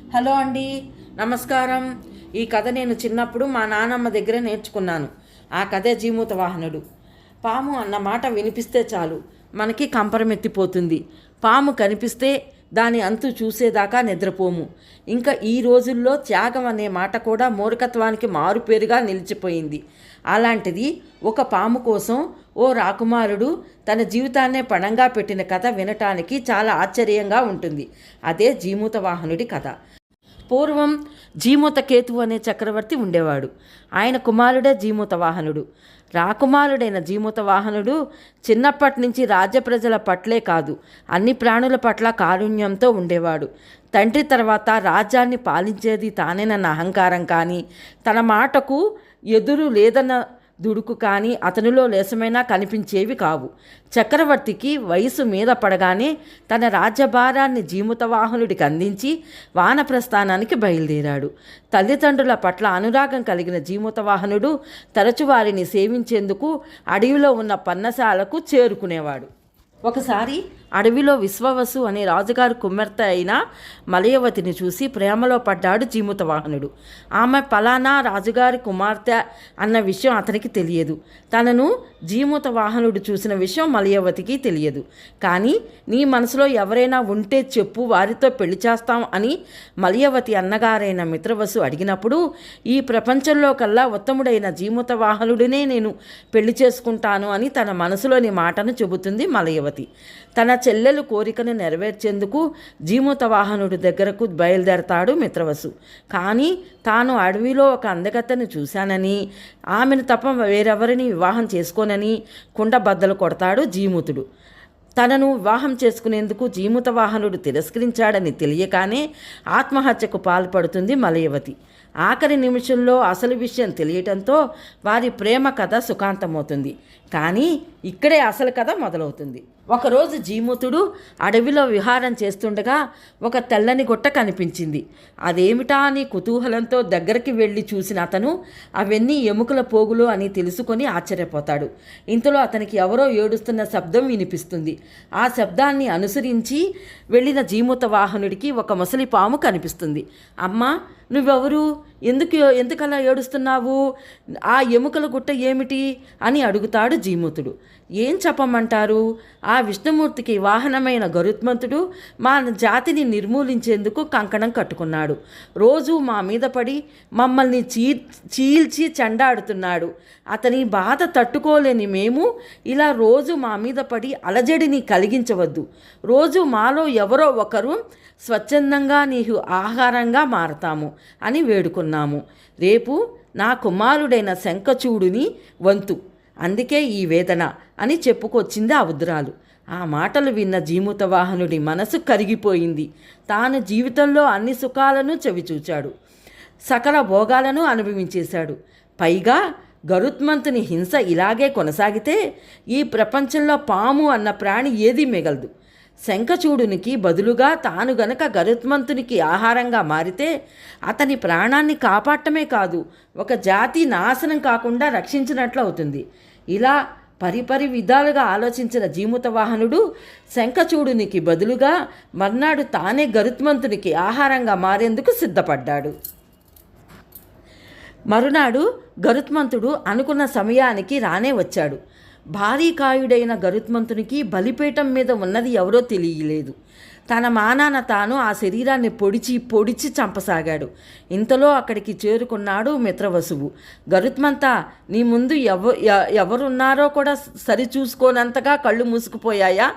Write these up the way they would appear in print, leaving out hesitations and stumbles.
Hello అండి, నమస్కారం. ఈ కథ నేను చిన్నప్పుడు మా నానమ్మ దగ్గర నేర్చుకున్నాను. ఆ కథే జీమూత వాహనుడు. పాము అన్న మాట వినిపిస్తే చాలు మనకి కంపరమెత్తిపోతుంది. పాము కనిపిస్తే దాని అంతు చూసేదాకా నిద్రపోము. ఇంకా ఈ రోజుల్లో త్యాగం అనే మాట కూడా మూర్ఖత్వానికి మారుపేరుగా నిలిచిపోయింది. అలాంటిది ఒక పాము కోసం ఓ రాకుమారుడు తన జీవితాన్నే పణంగా పెట్టిన కథ వినటానికి చాలా ఆశ్చర్యంగా ఉంటుంది. అదే జీమూత వాహనుడి కథ. పూర్వం జీమూత కేతువు అనే చక్రవర్తి ఉండేవాడు. ఆయన కుమారుడే జీమూత వాహనుడు. రాకుమారుడైన జీమూత వాహనుడు చిన్నప్పటి నుంచి రాజ్య ప్రజల పట్లే కాదు, అన్ని ప్రాణుల పట్ల కారుణ్యంతో ఉండేవాడు. తండ్రి తర్వాత రాజ్యాన్ని పాలించేది తానేనన్న అహంకారం కానీ, తన మాటకు ఎదురు లేదన్న దుడుకు కానీ అతనిలో లేసమైనా కనిపించేవి కావు. చక్రవర్తికి వయసు మీద పడగానే తన రాజ్యభారాన్ని జీమూత వాహనుడికి అందించి వానప్రస్థానానికి బయలుదేరాడు. తల్లిదండ్రుల పట్ల అనురాగం కలిగిన జీమూత వాహనుడు తరచు వారిని సేవించేందుకు అడవిలో ఉన్న పన్నశాలకు చేరుకునేవాడు. ఒకసారి అడవిలో విశ్వవసు అనే రాజుగారి కుమార్తె అయిన మలయవతిని చూసి ప్రేమలో పడ్డాడు జీమూత వాహనుడు. ఆమె పలానా రాజుగారి కుమార్తె అన్న విషయం అతనికి తెలియదు. తనను జీమూత వాహనుడు చూసిన విషయం మలయవతికి తెలియదు. కానీ నీ మనసులో ఎవరైనా ఉంటే చెప్పు, వారితో పెళ్లి చేస్తాం అని మలయవతి అన్నగారైన మిత్రవసు అడిగినప్పుడు, ఈ ప్రపంచంలో కల్లా ఉత్తముడైన జీమూత వాహనుడినే నేను పెళ్లి చేసుకుంటాను అని తన మనసులోని మాటను చెబుతుంది మలయవతి. తన చెల్లెలు కోరికను నెరవేర్చేందుకు జీమూత వాహనుడి దగ్గరకు బయలుదేరతాడు మిత్రవసు. కానీ తాను అడవిలో ఒక అందగత్తెను చూశానని, ఆమెను తప్ప వేరెవరిని వివాహం చేసుకోనని కుండబద్దలు కొడతాడు జీమూతుడు. తనను వివాహం చేసుకునేందుకు జీమూత వాహనుడు తిరస్కరించాడని తెలియగానే ఆత్మహత్యకు పాల్పడుతుంది మలయవతి. ఆఖరి నిమిషంలో అసలు విషయం తెలియటంతో వారి ప్రేమ కథ సుఖాంతమవుతుంది. కానీ ఇక్కడే అసలు కథ మొదలవుతుంది. ఒకరోజు జీమూతుడు అడవిలో విహారం చేస్తుండగా ఒక తెల్లని గుట్ట కనిపించింది. అదేమిటా అని కుతూహలంతో దగ్గరికి వెళ్ళి చూసిన అతను అవన్నీ ఎముకల పోగులు అని తెలుసుకొని ఆశ్చర్యపోతాడు. ఇంతలో అతనికి ఎవరో ఏడుస్తున్న శబ్దం వినిపిస్తుంది. ఆ శబ్దాన్ని అనుసరించి వెళ్ళిన వాహనుడికి ఒక ముసలి పాము కనిపిస్తుంది. అమ్మా, నువ్వెవరు? ఎందుకలా ఏడుస్తున్నావు? ఆ ఎముకల గుట్ట ఏమిటి అని అడుగుతాడు జీమూతుడు. ఏం చెప్పమంటారు? ఆ విష్ణుమూర్తికి వాహనమైన గరుత్మంతుడు మా జాతిని నిర్మూలించేందుకు కంకణం కట్టుకున్నాడు. రోజు మా మీద పడి మమ్మల్ని చీల్చి చెండాడుతున్నాడు. అతని బాధ తట్టుకోలేని మేము ఇలా రోజు మా మీద పడి అలజడిని కలిగించవద్దు. రోజు మాలో ఎవరో ఒకరు స్వచ్ఛందంగా నీకు ఆహారంగా మారతాము అని వేడుకున్నాము. రేపు నా కుమారుడైన శంఖచూడుని వంతు, అందుకే ఈ వేదన అని చెప్పుకొచ్చింది ఆ ఉద్రాలు. ఆ మాటలు విన్న జీమూత వాహనుడి మనసు కరిగిపోయింది. తాను జీవితంలో అన్ని సుఖాలను చవిచూచాడు, సకల భోగాలను అనుభవించేశాడు. పైగా గరుత్మంతుని హింస ఇలాగే కొనసాగితే ఈ ప్రపంచంలో పాము అన్న ప్రాణి ఏదీ మిగలదు. శంఖచూడునికి బదులుగా తాను గనక గరుత్మంతునికి ఆహారంగా మారితే అతని ప్రాణాన్ని కాపాడటమే కాదు, ఒక జాతి నాశనం కాకుండా రక్షించినట్లు అవుతుంది. ఇలా పరిపరి విధాలుగా ఆలోచించిన జీమూత వాహనుడు శంఖచూడునికి బదులుగా మర్నాడు తానే గరుత్మంతునికి ఆహారంగా మారేందుకు సిద్ధపడ్డాడు. మరునాడు గరుత్మంతుడు అనుకున్న సమయానికి రానే వచ్చాడు. భారీకాయుడైన గరుత్మంతునికి బలిపీఠం మీద ఉన్నది ఎవరో తెలియలేదు. తన మానాన తాను ఆ శరీరాన్ని పొడిచి చంపసాగాడు. ఇంతలో అక్కడికి చేరుకున్నాడు మిత్రవసువు. గరుత్మంతా, నీ ముందు ఎవరున్నారో కూడా సరిచూసుకోనంతగా కళ్ళు మూసుకుపోయాయా?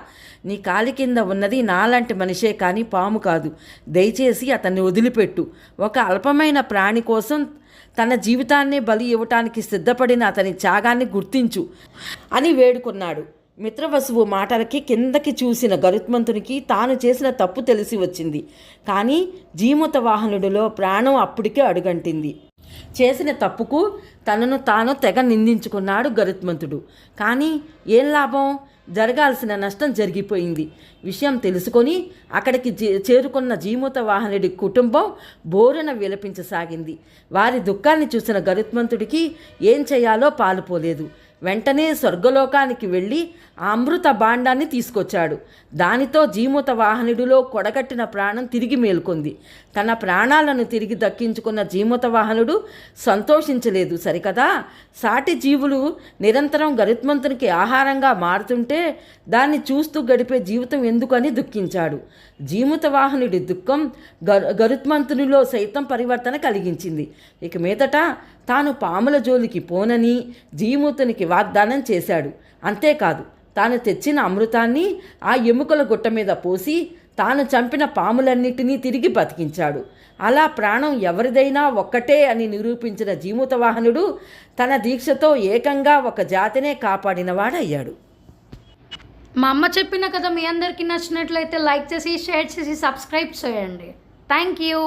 నీ కాలి కింద ఉన్నది నాలాంటి మనిషే కానీ పాము కాదు. దయచేసి అతన్ని వదిలిపెట్టు. ఒక అల్పమైన ప్రాణి కోసం తన జీవితాన్నే బలి ఇవ్వటానికి సిద్ధపడిన అతని త్యాగాన్ని గుర్తించు అని వేడుకున్నాడు. మిత్రవసువు మాటలకి కిందకి చూసిన గరుత్మంతునికి తాను చేసిన తప్పు తెలిసి వచ్చింది. కానీ జీమూత వాహనుడిలో ప్రాణం అప్పటికే అడుగంటింది. చేసిన తప్పుకు తనను తాను తెగ నిందించుకున్నాడు గరుత్మంతుడు. కానీ ఏం లాభం? జరగాల్సిన నష్టం జరిగిపోయింది. విషయం తెలుసుకొని అక్కడికి చేరుకున్న జీమూత వాహనుడి కుటుంబం బోరున విలపించసాగింది. వారి దుఃఖాన్ని చూసిన గరుత్మంతుడికి ఏం చేయాలో పాలుపోలేదు. వెంటనే స్వర్గలోకానికి వెళ్ళి ఆ అమృత భాండాన్ని తీసుకొచ్చాడు. దానితో జీమూత వాహనుడిలో కొడగట్టిన ప్రాణం తిరిగి మేల్కొంది. తన ప్రాణాలను తిరిగి దక్కించుకున్న జీమూత వాహనుడు సంతోషించలేదు సరికదా. సాటి జీవులు నిరంతరం గరుత్మంతునికి ఆహారంగా మారుతుంటే దాన్ని చూస్తూ గడిపే జీవితం ఎందుకని దుఃఖించాడు. జీమూత వాహనుడి దుఃఖం గరుత్మంతునిలో సైతం పరివర్తన కలిగించింది. ఇక మీదట తాను పాముల జోలికి పోనని జీమూతునికి వాగ్దానం చేశాడు. అంతేకాదు, తాను తెచ్చిన అమృతాన్ని ఆ ఎముకల గుట్ట మీద పోసి తాను చంపిన పాములన్నిటినీ తిరిగి బతికించాడు. అలా ప్రాణం ఎవరిదైనా ఒక్కటే అని నిరూపించిన జీమూత వాహనుడు తన దీక్షతో ఏకంగా ఒక జాతినే కాపాడినవాడయ్యాడు. మా అమ్మ చెప్పిన కథ మీ అందరికీ నచ్చినట్లయితే లైక్ చేసి, షేర్ చేసి, సబ్స్క్రైబ్ చేయండి. Thank you.